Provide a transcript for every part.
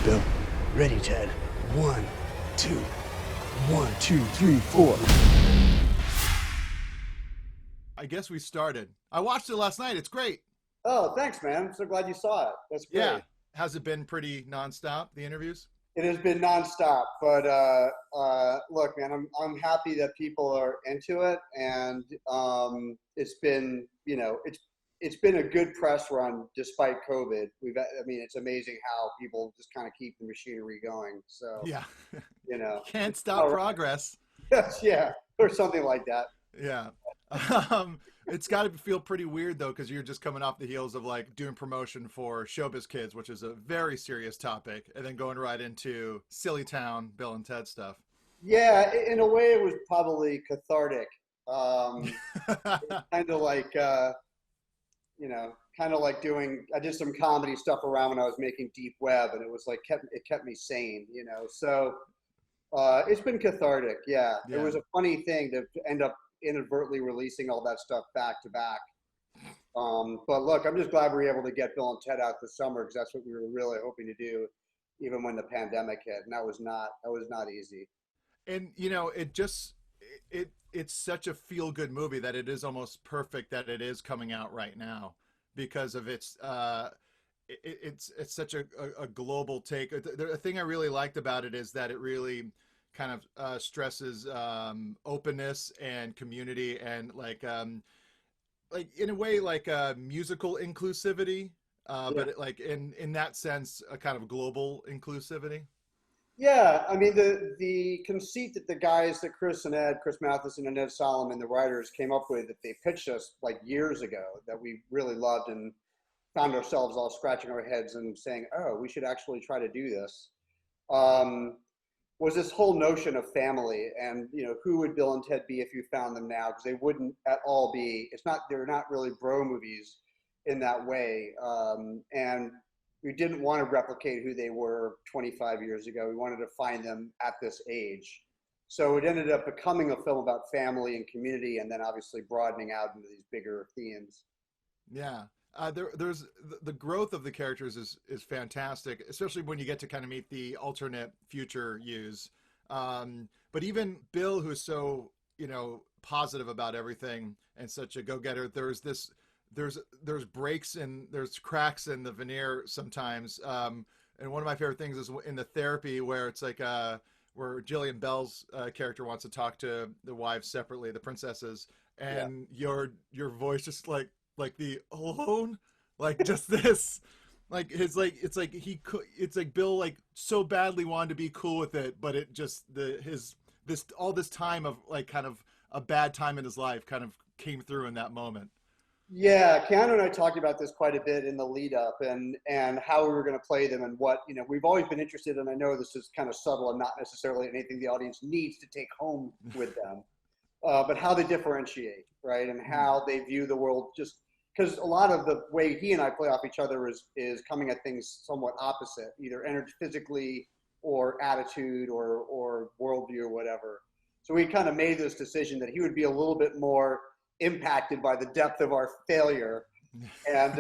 Bill. Ready, Ted. 1, 2. 1, 2, 3, 4. I guess we started. I watched it last night. It's great. Oh, thanks, man. I'm so glad you saw it. That's great. Yeah. Has it been pretty nonstop, the interviews? It has been nonstop, but look, man, I'm happy that people are into it, and it's been, it's been a good press run despite COVID. It's amazing how people just kind of keep the machinery going. So Yeah. you know, Can't stop progress. yeah, or something like that. Yeah. It's got to feel pretty weird though, because you're just coming off the heels of like doing promotion for Showbiz Kids, which is a very serious topic, and then going right into Silly Town, Bill and Ted stuff. Yeah, in a way, it was probably cathartic. Kind of like, kind of like doing. I did some comedy stuff around when I was making Deep Web, and it was like it kept me sane. So it's been cathartic. Yeah, Yeah. It was a funny thing to end up inadvertently releasing all that stuff back to back. But look, I'm just glad we were able to get Bill and Ted out this summer, because that's what we were really hoping to do, even when the pandemic hit, and that was not easy. And it's such a feel good movie that it is almost perfect that it is coming out right now, because of its it's such a global take. The thing I really liked about it is that it really kind of stresses openness and community, and like in a way like musical inclusivity, Yeah. but like in that sense a kind of global inclusivity. Yeah, I mean the conceit that the guys that Chris Matheson and Ed Solomon, the writers, came up with, that they pitched us like years ago, that we really loved, and found ourselves all scratching our heads and saying, "Oh, we should actually try to do this." Was this whole notion of family, and who would Bill and Ted be if you found them now? Because they wouldn't at all be. They're not really bro movies in that way, and we didn't want to replicate who they were 25 years ago. We wanted to find them at this age. So it ended up becoming a film about family and community, and then obviously broadening out into these bigger themes. Yeah. There's the growth of the characters is fantastic, especially when you get to kind of meet the alternate future yous. But even Bill, who's so positive about everything and such a go-getter, there's breaks and there's cracks in the veneer sometimes. And one of my favorite things is in the therapy where it's like where Jillian Bell's character wants to talk to the wives separately, the princesses, and your voice just like the alone, like just this, like it's like Bill like so badly wanted to be cool with it, but it just all this time of like kind of a bad time in his life kind of came through in that moment. Yeah, Keanu and I talked about this quite a bit in the lead up, and how we were going to play them, and what we've always been interested in. I know this is kind of subtle and not necessarily anything the audience needs to take home with them, but how they differentiate, right, and how they view the world. Just because a lot of the way he and I play off each other is coming at things somewhat opposite, either energy, physically, or attitude, or worldview, or whatever. So we kind of made this decision that he would be a little bit more impacted by the depth of our failure, and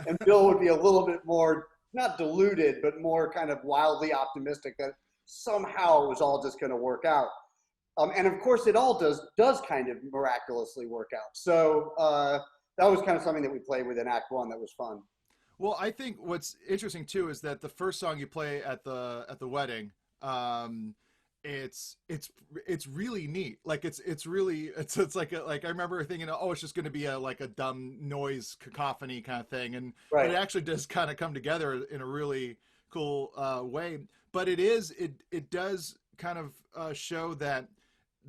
and Bill would be a little bit more, not deluded, but more kind of wildly optimistic that somehow it was all just going to work out. And of course, it all does kind of miraculously work out. So that was kind of something that we played with in Act One that was fun. Well, I think what's interesting too is that the first song you play at the wedding, it's really neat. Like it's really like I remember thinking, oh, it's just going to be a dumb noise cacophony kind of thing, and Right. But it actually does kind of come together in a really cool way. But it does kind of show that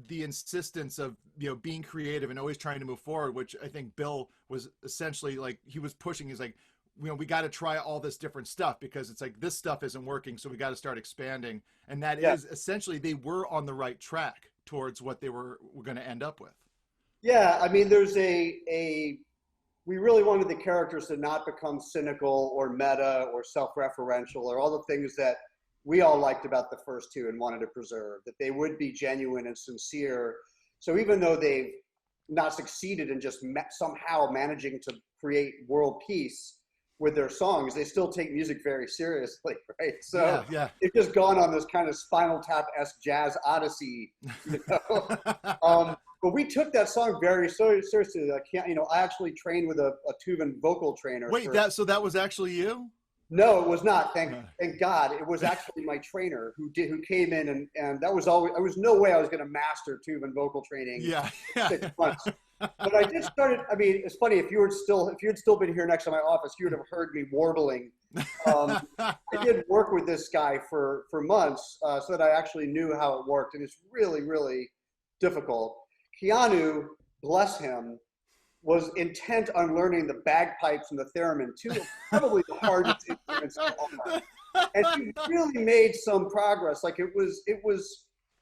the insistence of being creative and always trying to move forward, which I think Bill was essentially like, he was pushing. He's like, we got to try all this different stuff, because it's like this stuff isn't working, so we got to start expanding. And that is essentially, they were on the right track towards what they were going to end up with. Yeah, I mean, there's we really wanted the characters to not become cynical or meta or self-referential, or all the things that we all liked about the first two and wanted to preserve, that they would be genuine and sincere. So even though they've not succeeded in just somehow managing to create world peace, with their songs. They still take music very seriously, right? So Yeah, it's just gone on this kind of Spinal Tap-esque jazz odyssey, you know. But we took that song very seriously. I actually trained with a Tuvan vocal trainer. Wait, so that was actually you? No, it was not. Thank God. It was actually my trainer who came in, and that was always. There was no way I was going to master Tuvan vocal training. Yeah. 6 months. But I did start it. I mean, it's funny, if you had still been here next to my office, you would have heard me warbling. I did work with this guy for months, so that I actually knew how it worked, and it's really, really difficult. Keanu, bless him, was intent on learning the bagpipes and the theremin, two of probably the hardest instruments of all time. And he really made some progress. Like it was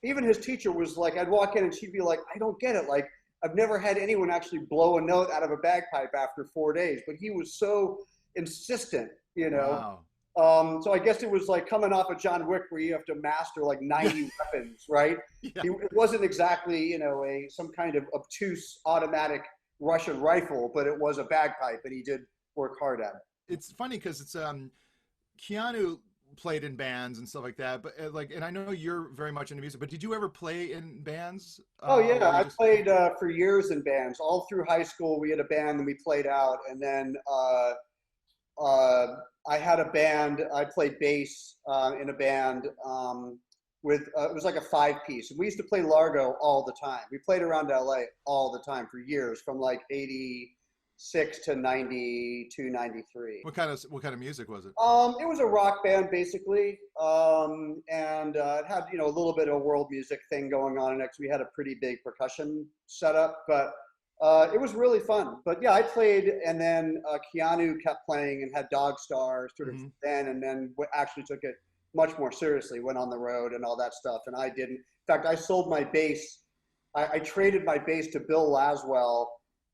even his teacher was like, I'd walk in and she'd be like, I don't get it. Like, I've never had anyone actually blow a note out of a bagpipe after 4 days, but he was so insistent, you know. Wow. So I guess it was like coming off of John Wick, where you have to master like 90 weapons, right? Yeah. It wasn't exactly, you know, some kind of obtuse automatic Russian rifle, but it was a bagpipe, and he did work hard at it. It's funny because it's Keanu played in bands and stuff like that, but and I know you're very much into music, but did you ever play in bands? Oh yeah, I played for years in bands. All through high school, we had a band and we played out, and then I had a band. I played bass in a band with it was like a 5-piece. We used to play Largo all the time. We played around LA all the time for years, from like 86 to 92, 93. What kind of music was it? It was a rock band basically, and it had, you know, a little bit of a world music thing going on in it. We had a pretty big percussion setup, but it was really fun. But yeah, I played, and then Keanu kept playing and had Dog Star sort of then, and then actually took it much more seriously, went on the road and all that stuff, and I didn't. In fact, I sold my bass. I traded my bass to Bill Laswell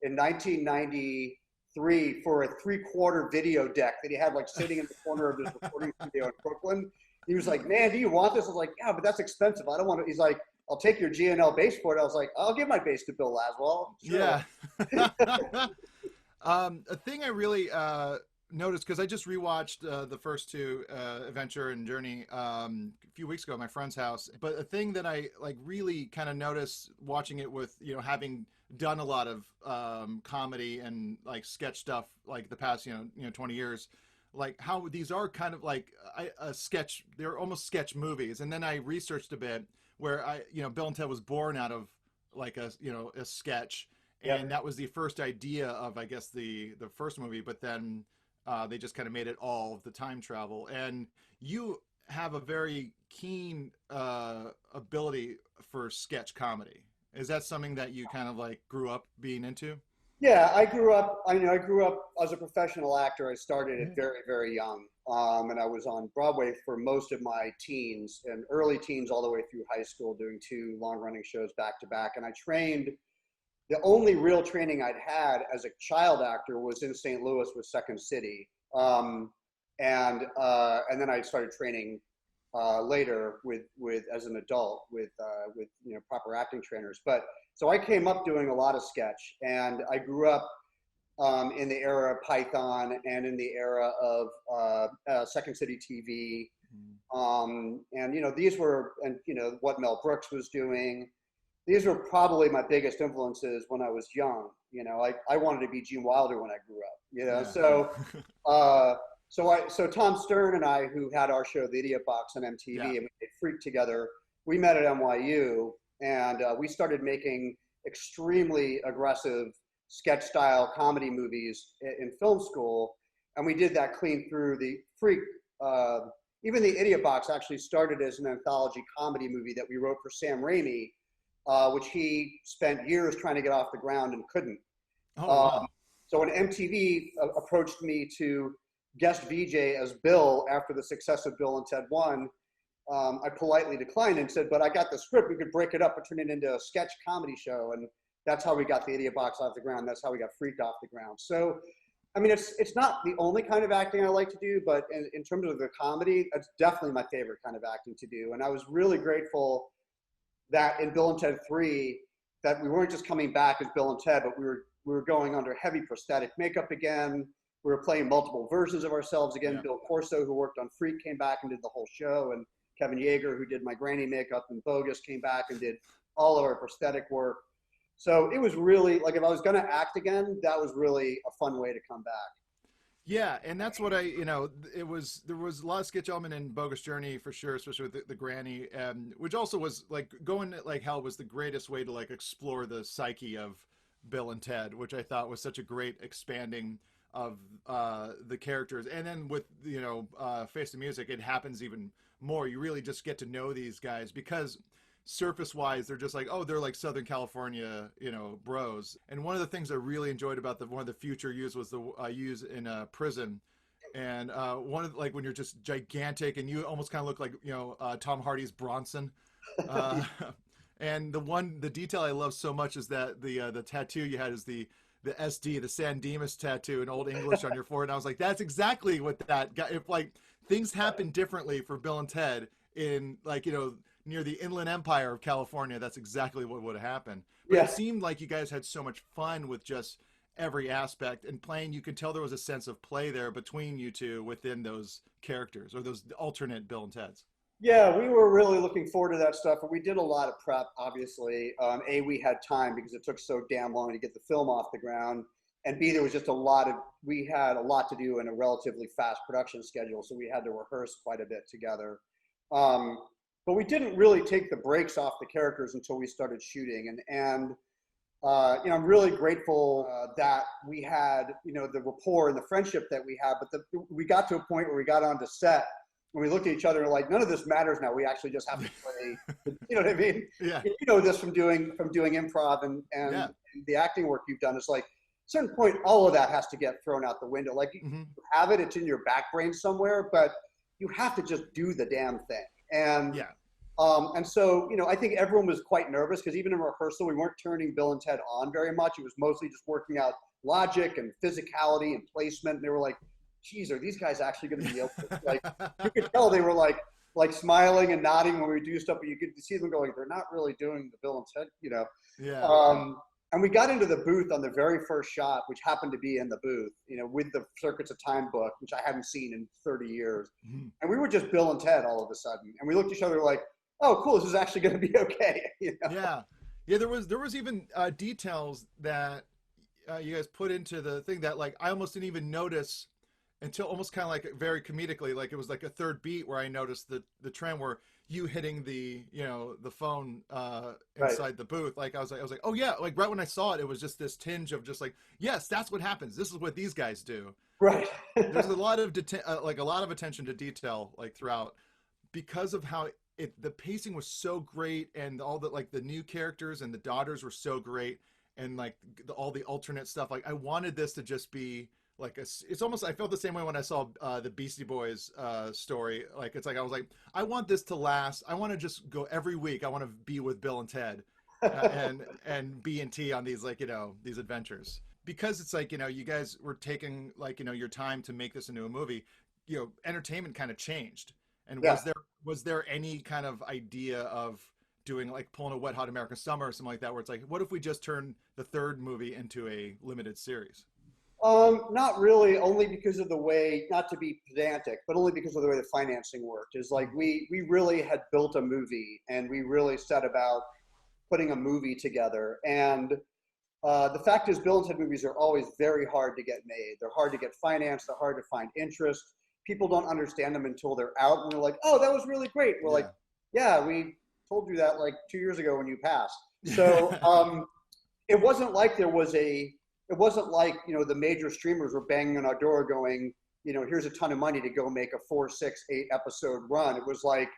in 1993 for a 3/4 video deck that he had like sitting in the corner of his recording studio in Brooklyn. He was like, "Man, do you want this?" I was like, "Yeah, but that's expensive. I don't want it." He's like, "I'll take your G&L bass for it." I was like, "I'll give my bass to Bill Laswell." Sure. Yeah. A thing I really noticed, because I just rewatched the first two, Adventure and Journey, a few weeks ago at my friend's house. But a thing that I like really kind of noticed watching it, with, you know, having done a lot of comedy and like sketch stuff like the past, you know 20 years, like how these are kind of like a sketch. They're almost sketch movies. And then I researched a bit, where Bill and Ted was born out of like a sketch. And that was the first idea of, I guess, the first movie, but then they just kind of made it all of the time travel. And you have a very keen ability for sketch comedy. Is that something that you kind of like grew up being into? Yeah, I grew up as a professional actor. I started at very, very young. And I was on Broadway for most of my teens and early teens, all the way through high school, doing 2 long-running shows back to back. And I trained. The only real training I'd had as a child actor was in St. Louis with Second City, and then I started training later with as an adult with proper acting trainers. But so I came up doing a lot of sketch, and I grew up in the era of Python and in the era of Second City TV, and these were, and what Mel Brooks was doing. These were probably my biggest influences when I was young. I wanted to be Gene Wilder when I grew up. Yeah. So Tom Stern and I, who had our show, The Idiot Box on MTV, and we did Freak together, we met at NYU, and we started making extremely aggressive sketch-style comedy movies in film school, and we did that clean through. The Freak, even The Idiot Box actually started as an anthology comedy movie that we wrote for Sam Raimi, which he spent years trying to get off the ground and couldn't. Oh, wow. So when MTV approached me to guest VJ as Bill after the success of Bill and Ted 1, I politely declined and said, but I got the script. We could break it up and turn it into a sketch comedy show. And that's how we got The Idiot Box off the ground. That's how we got Freaked off the ground. So, I mean, it's not the only kind of acting I like to do, but in terms of the comedy, it's definitely my favorite kind of acting to do. And I was really grateful that in Bill and Ted 3, that we weren't just coming back as Bill and Ted, but we were going under heavy prosthetic makeup again. we were playing multiple versions of ourselves again. Yeah. Bill Corso, who worked on Freak, came back and did the whole show, and Kevin Yeager, who did my granny makeup and Bogus, came back and did all of our prosthetic work. So it was really like, if I was going to act again, that was really a fun way to come back. Yeah, and that's what there was a lot of sketch element in Bogus Journey for sure, especially with the granny, which also was like going at like hell was the greatest way to like explore the psyche of Bill and Ted, which I thought was such a great expanding of the characters. And then with Face the Music, it happens even more. You really just get to know these guys because surface wise they're just like, oh, they're like Southern California bros. And one of the things I really enjoyed about one of the future use was the use in a prison, and one of like when you're just gigantic and you almost kind of look like Tom Hardy's Bronson. And the detail I love so much is that the tattoo you had is the SD, the San Dimas tattoo in Old English on your forehead. And I was like, that's exactly what that guy, if like things happen differently for Bill and Ted in like near the Inland Empire of California, that's exactly what would have happened. But It seemed like you guys had so much fun with just every aspect and playing. You could tell there was a sense of play there between you two within those characters or those alternate Bill and Teds. Yeah, we were really looking forward to that stuff, and we did a lot of prep, obviously. We had time because it took so damn long to get the film off the ground, and B, there was just we had a lot to do in a relatively fast production schedule, so we had to rehearse quite a bit together. But we didn't really take the brakes off the characters until we started shooting. And I'm really grateful that we had, the rapport and the friendship that we had. But we got to a point where we got onto set and we looked at each other and like, none of this matters now. We actually just have to play. You know what I mean? Yeah. You know this from doing improv and the acting work you've done. It's like, at a certain point, all of that has to get thrown out the window. Like you have it, it's in your back brain somewhere, but you have to just do the damn thing. And so, I think everyone was quite nervous because even in rehearsal, we weren't turning Bill and Ted on very much. It was mostly just working out logic and physicality and placement. And they were like, geez, are these guys actually going to be able to, like, you could tell they were like smiling and nodding when we do stuff, but you could see them going, they're not really doing the Bill and Ted, Yeah. And we got into the booth on the very first shot, which happened to be in the booth, with the Circuits of Time book, which I hadn't seen in 30 years. Mm-hmm. And we were just Bill and Ted all of a sudden. And we looked at each other like, oh, cool, this is actually going to be okay. Yeah. There was even details that you guys put into the thing that like I almost didn't even notice until almost kind of like very comedically, like it was like a third beat where I noticed the trend where you hitting the the phone inside the booth. Like I was like, oh yeah, like right when I saw it, it was just this tinge of just like, yes, that's what happens. This is what these guys do. Right. There's a lot of like a lot of attention to detail like throughout because of how the pacing was so great and all the like the new characters and the daughters were so great and like all the alternate stuff. Like I wanted this to just be like it's almost, I felt the same way when I saw the Beastie Boys story. Like it's like I was like, I want this to last. I want to just go every week. I want to be with Bill and Ted and B and T on these like these adventures, because it's like you guys were taking like your time to make this into a movie. Entertainment kind of changed. And was there any kind of idea of doing like pulling a Wet Hot American Summer or something like that, where it's like, what if we just turn the third movie into a limited series? Not really, only because of the way, not to be pedantic, but only because of the way the financing worked. Is like we really had built a movie and we really set about putting a movie together. And the fact is, Bill and Ted movies are always very hard to get made. They're hard to get financed. They're hard to find interest. People don't understand them until they're out and they're like, oh, that was really great. We're like, yeah, we told you that like 2 years ago when you passed. So it wasn't like the major streamers were banging on our door going, here's a ton of money to go make a 4, 6, 8 episode run. It was like,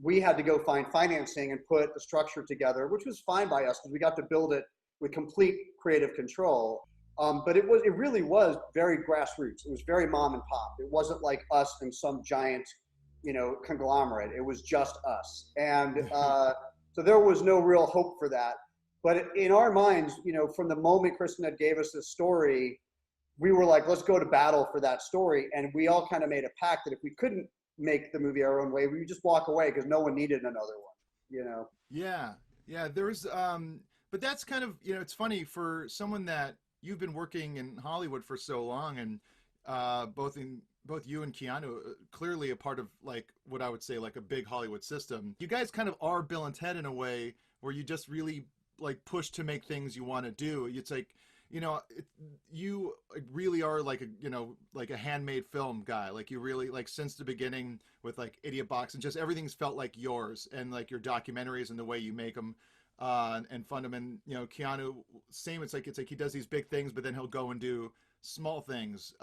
we had to go find financing and put the structure together, which was fine by us because we got to build it with complete creative control. But it really was very grassroots. It was very mom and pop. It wasn't like us and some giant, conglomerate. It was just us. And so there was no real hope for that. But in our minds, from the moment Chris and Ed gave us this story, we were like, let's go to battle for that story. And we all kind of made a pact that if we couldn't make the movie our own way, we would just walk away because no one needed another one, Yeah. There's, but that's kind of, it's funny for someone that you've been working in Hollywood for so long and both you and Keanu, clearly a part of like what I would say like a big Hollywood system. You guys kind of are Bill and Ted in a way where you just really like push to make things you want to do. It's like, you know, you really are like a, you know, like a handmade film guy. Like you really like since the beginning with like Idiot Box and just everything's felt like yours, and like your documentaries and the way you make them and fund them. And you know, Keanu, same. It's like he does these big things, but then he'll go and do small things.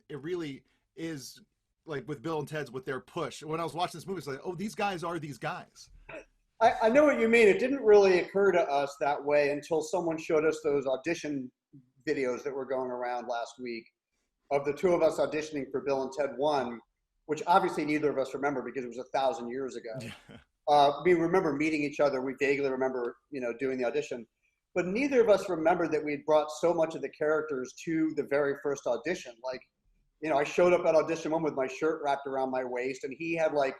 It really is like with Bill and Ted's with their push. When I was watching this movie, it's like, oh, these guys are these guys. I know what you mean. It didn't really occur to us that way until someone showed us those audition videos that were going around last week of the two of us auditioning for Bill and Ted 1, which obviously neither of us remember because it was 1,000 years ago. Yeah. We remember meeting each other. We vaguely remember, you know, doing the audition. But neither of us remembered that we'd brought so much of the characters to the very first audition. Like, you know, I showed up at audition 1 with my shirt wrapped around my waist, and he had like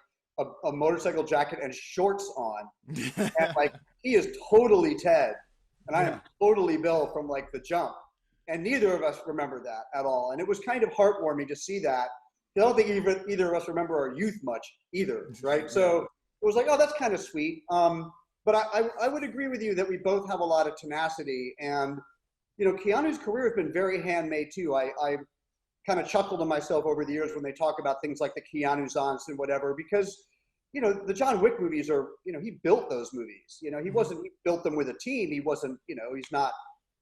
a motorcycle jacket and shorts on. And like, he is totally Ted, and I am totally Bill from like the jump. And neither of us remember that at all. And it was kind of heartwarming to see that. I don't think either of us remember our youth much either, right? So it was like, oh, that's kind of sweet. But I would agree with you that we both have a lot of tenacity. And, you know, Keanu's career has been very handmade too. I kind of chuckled to myself over the years when they talk about things like the Keanu-zance and whatever, because, you know, the John Wick movies are, you know, he built those movies. You know, he built them with a team. He wasn't, you know, he's not,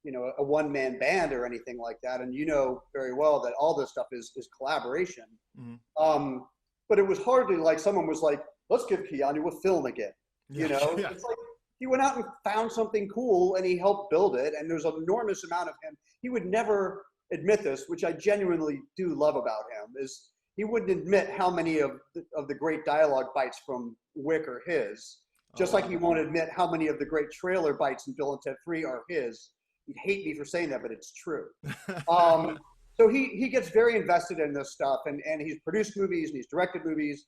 you know, a one-man band or anything like that. And you know very well that all this stuff is collaboration. Mm-hmm. But it was hardly like someone was like, let's give Keanu a film again. You know, it's like he went out and found something cool and he helped build it. And there's an enormous amount of him. He would never admit this, which I genuinely do love about him, is he wouldn't admit how many of the great dialogue bites from Wick are his. Just like he won't admit how many of the great trailer bites in Bill and Ted 3 are his. You'd hate me for saying that, but it's true. So he gets very invested in this stuff, and he's produced movies and he's directed movies.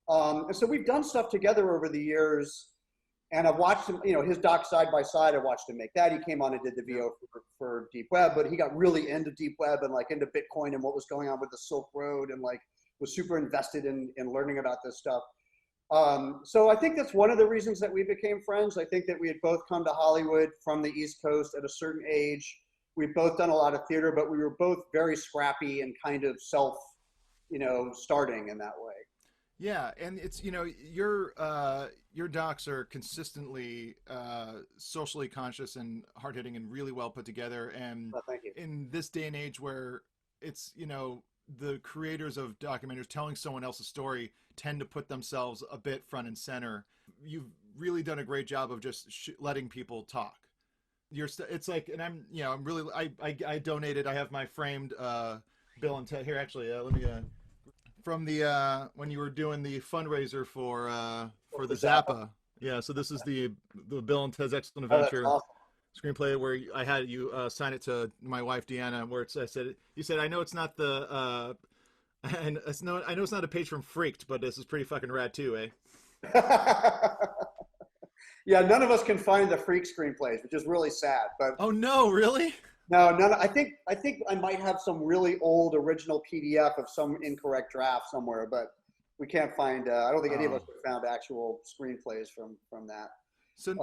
And so we've done stuff together over the years, and I've watched him, you know, his doc Side by Side. I watched him make that. He came on and did the VO for Deep Web, but he got really into Deep Web and like into Bitcoin and what was going on with the Silk Road, and like was super invested in learning about this stuff. So I think that's one of the reasons that we became friends. I think that we had both come to Hollywood from the East Coast at a certain age. We've both done a lot of theater, but we were both very scrappy and kind of starting in that way. Yeah, and it's, you know, your docs are consistently socially conscious and hard hitting and really well put together. And thank you. In this day and age where it's, you know, the creators of documentaries telling someone else's story tend to put themselves a bit front and center. You've really done a great job of just letting people talk. It's like, and I'm, you know, I'm really, I donated. I have my framed Bill and Ted here. Actually, let me from the when you were doing the fundraiser for the Zappa. Yeah, so this is the Bill and Ted's Excellent Adventure screenplay where I had you sign it to my wife Deanna, where you said I know it's not the and I know it's not a page from Freaked, but this is pretty fucking rad too, eh? Yeah, none of us can find the Freak screenplays, which is really sad. But oh no, really? No, none. I think I might have some really old original PDF of some incorrect draft somewhere, but we can't find. I don't think any of us have found actual screenplays from that. So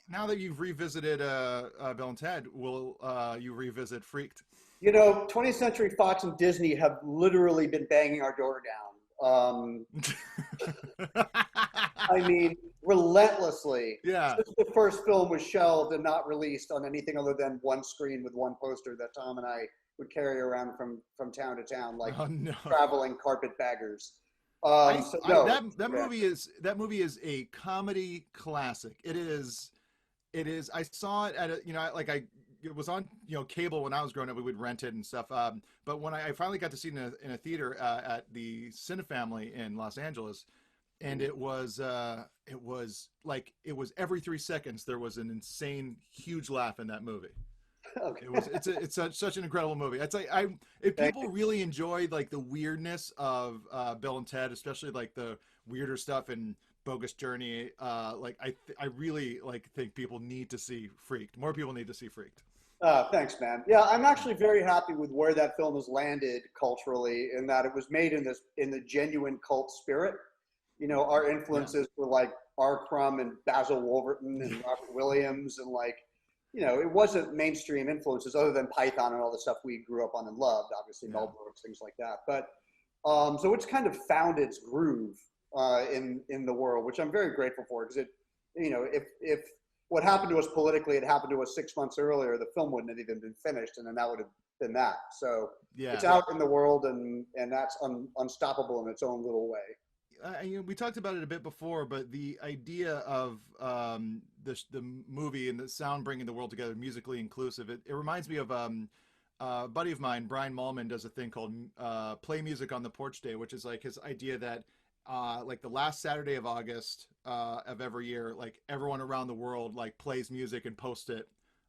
now that you've revisited Bill and Ted, will you revisit Freaked? You know, 20th Century Fox and Disney have literally been banging our door down. I mean, relentlessly. Yeah. Since the first film was shelved and not released on anything other than one screen with one poster that Tom and I would carry around from town to town like traveling carpetbaggers. That movie is a comedy classic. It is. I saw it at it was on, you know, cable when I was growing up. We would rent it and stuff. But when I finally got to see it in a theater at the Cinefamily in Los Angeles, and it was every 3 seconds there was an insane huge laugh in that movie. Okay. It's such an incredible movie. It's like if people really enjoy like the weirdness of Bill and Ted, especially like the weirder stuff and Bogus Journey, I really think people need to see Freaked. More people need to see Freaked. Thanks, man. Yeah, I'm actually very happy with where that film has landed culturally, in that it was made in the genuine cult spirit. You know, our Yeah. influences were like R. Crumb and Basil Wolverton and Robert Williams, and like, you know, it wasn't mainstream influences other than Python and all the stuff we grew up on and loved, obviously Yeah. Mel Brooks, things like that. But so it's kind of found its groove in the world, which I'm very grateful for, because it, you know, if what happened to us politically had happened to us 6 months earlier, the film wouldn't have even been finished, and then that would have been that. So Yeah. it's out in the world, and that's unstoppable in its own little way. We talked about it a bit before, but the idea of the movie and the sound bringing the world together, musically inclusive, it reminds me of a buddy of mine, Brian Malman, does a thing called Play Music on the Porch Day, which is like his idea that like the last Saturday of August of every year, like everyone around the world like plays music and post it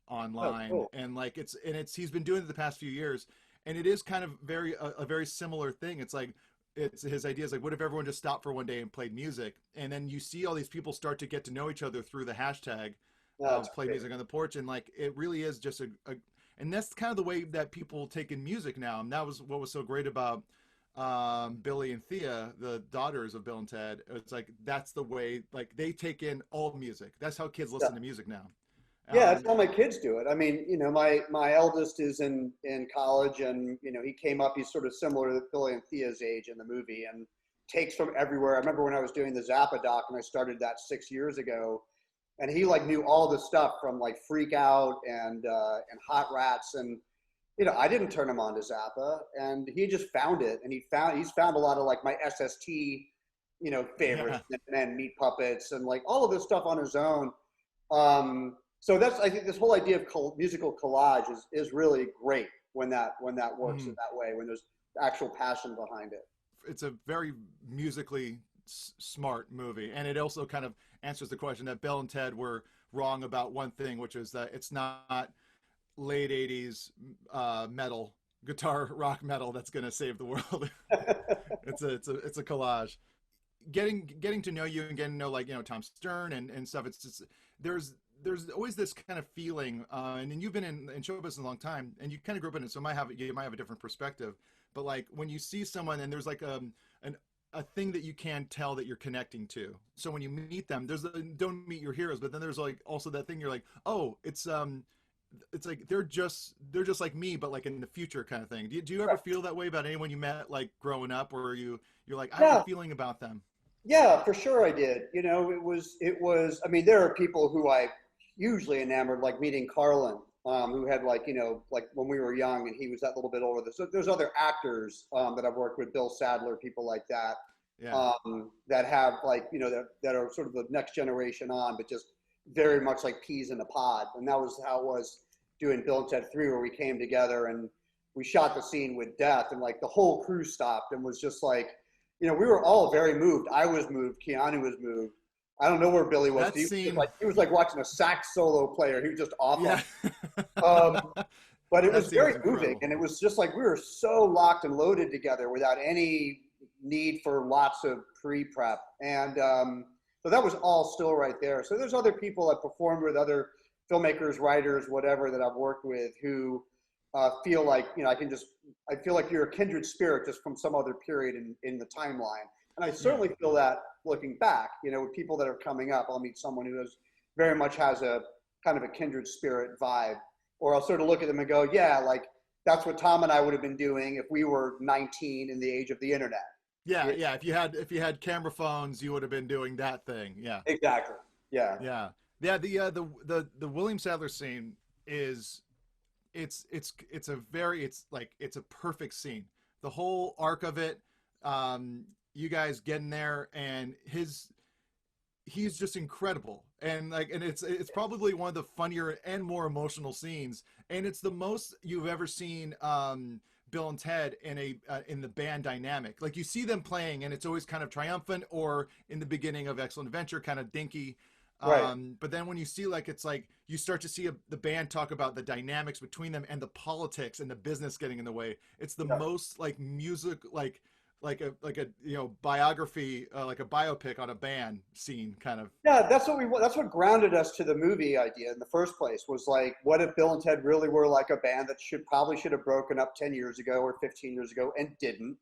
Oh, online, cool. and like it's he's been doing it the past few years, and it is kind of a very similar thing. It's like it's his idea is like, what if everyone just stopped for one day and played music, and then you see all these people start to get to know each other through the hashtag That's play great. music on the porch, and like it really is just and that's kind of the way that people take in music now, and that was what was so great about Billy and Thea, the daughters of Bill and Ted. It's like that's the way, like they take in all music. That's how kids Yeah. listen to music now. Yeah, that's um how my kids do it. I mean, you know, my eldest is in college, and you know, he came up. He's sort of similar to Billy and Thea's age in the movie, and takes from everywhere. I remember when I was doing the Zappa doc, and I started that 6 years ago, and he like knew all the stuff from like Freak Out and Hot Rats, and you know, I didn't turn him on to Zappa, and he just found it, and he's found a lot of like my SST, you know, favorites, yeah. and Meat Puppets, and like all of this stuff on his own. So that's, I think this whole idea of musical collage is really great when that works in Mhm. that way, when there's actual passion behind it. It's a very musically smart movie, and it also kind of answers the question that Bill and Ted were wrong about one thing, which is that it's not late 80s metal, guitar rock metal that's going to save the world. It's a collage. Getting to know you and getting to know, like, you know, Tom Stern and stuff. It's just there's always this kind of feeling, and then you've been in show business a long time, and you kind of grew up in it, so you might have a different perspective. But like when you see someone and there's like an a thing that you can tell that you're connecting to. So when you meet them, don't meet your heroes, but then there's like also that thing you're like, oh, it's like they're just like me, but like in the future kind of thing. Do you ever feel that way about anyone you met like growing up, or you're like, I have a Yeah, feeling about them? yeah, for sure I did. You know, it was. I mean, there are people who I hugely enamored, like meeting Carlin, who had like, you know, like when we were young, and he was that little bit older. So there's other actors that I've worked with, Bill Sadler, people like that, Yeah. that have like, you know, that are sort of the next generation on, but just very much like peas in a pod. And that was how it was doing Bill and Ted 3, where we came together and we shot the scene with Death, and like the whole crew stopped and was just like, you know, we were all very moved. I was moved. Keanu was moved. I don't know where Billy was. That scene. He was like watching a sax solo player. He was just off on Yeah. it. Um, but it That was scene was very moving, incredible. and it was just like we were so locked and loaded together without any need for lots of pre-prep, and so that was all still right there. So there's other people I've performed with, other filmmakers, writers, whatever, that I've worked with, who feel like, you know, I feel like you're a kindred spirit just from some other period in the timeline. And I Yeah. certainly feel that looking back, you know, with people that are coming up. I'll meet someone who very much has a kind of a kindred spirit vibe, or I'll sort of look at them and go, yeah, like that's what Tom and I would have been doing if we were 19 in the age of the internet. Yeah, Yeah, yeah. If you had camera phones, you would have been doing that thing. Yeah. exactly. Yeah. Yeah. Yeah, the William Sadler scene is it's a very it's a perfect scene. The whole arc of it, you guys getting there, and he's just incredible, and like, and it's probably one of the funnier and more emotional scenes, and it's the most you've ever seen Bill and Ted in the band dynamic. Like you see them playing and it's always kind of triumphant, or in the beginning of Excellent Adventure kind of dinky. Right. But then when you see, like, it's like you start to see the band talk about the dynamics between them and the politics and the business getting in the way. It's the Yeah. most like music, like like a biography, like a biopic on a band scene kind of. Yeah, that's what grounded us to the movie idea in the first place, was like, what if Bill and Ted really were like a band that probably should have broken up 10 years ago or 15 years ago and didn't?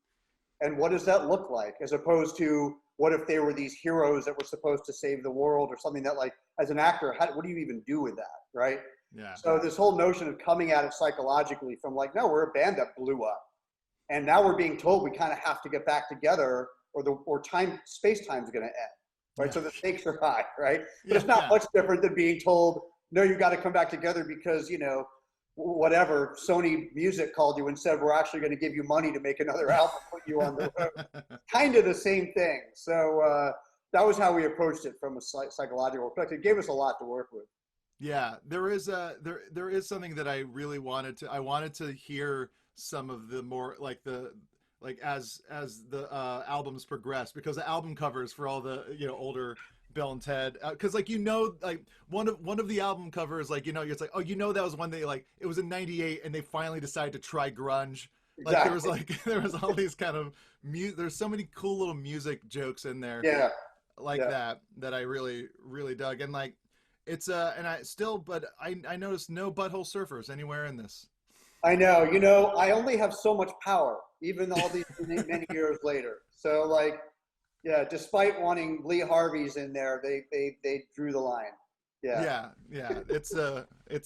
And what does that look like, as opposed to what if they were these heroes that were supposed to save the world, or something that, like, as an actor, what do you even do with that, right? Yeah. So this whole notion of coming at it psychologically from like, no, we're a band that blew up, and now we're being told we kind of have to get back together, or space-time's going to end, right? Yeah. So the stakes are high, right? But it's not much different than being told, no, you got to come back together because, whatever, Sony Music called you and said, we're actually going to give you money to make another album, put you on the road. Kind of the same thing. So that was how we approached it from a psychological perspective. It gave us a lot to work with. Yeah, there is something that I really wanted to hear some of the more as the albums progress, because the album covers for all the older Bill and Ted, because one of the album covers, it's like, oh, that was when they it was in '98 and they finally decided to try grunge. Exactly. There was all these kind of there's so many cool little music jokes in there. Yeah. That I really dug, and it's but I noticed no Butthole Surfers anywhere in this. I know, I only have so much power, even all these many years later. So yeah, despite wanting Lee Harvey's in there, they drew the line. Yeah. It's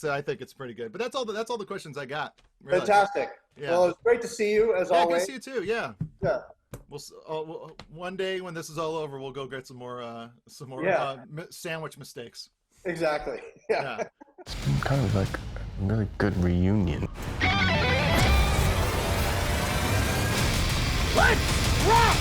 I think it's pretty good. But that's all the questions I got. Really. Fantastic. Yeah. Well, it's great to see you as always. Good to see you too. Yeah. Yeah. We'll one day when this is all over, we'll go get some more sandwich mistakes. Exactly. Yeah. It's been kind of like a really good reunion. Let's rock!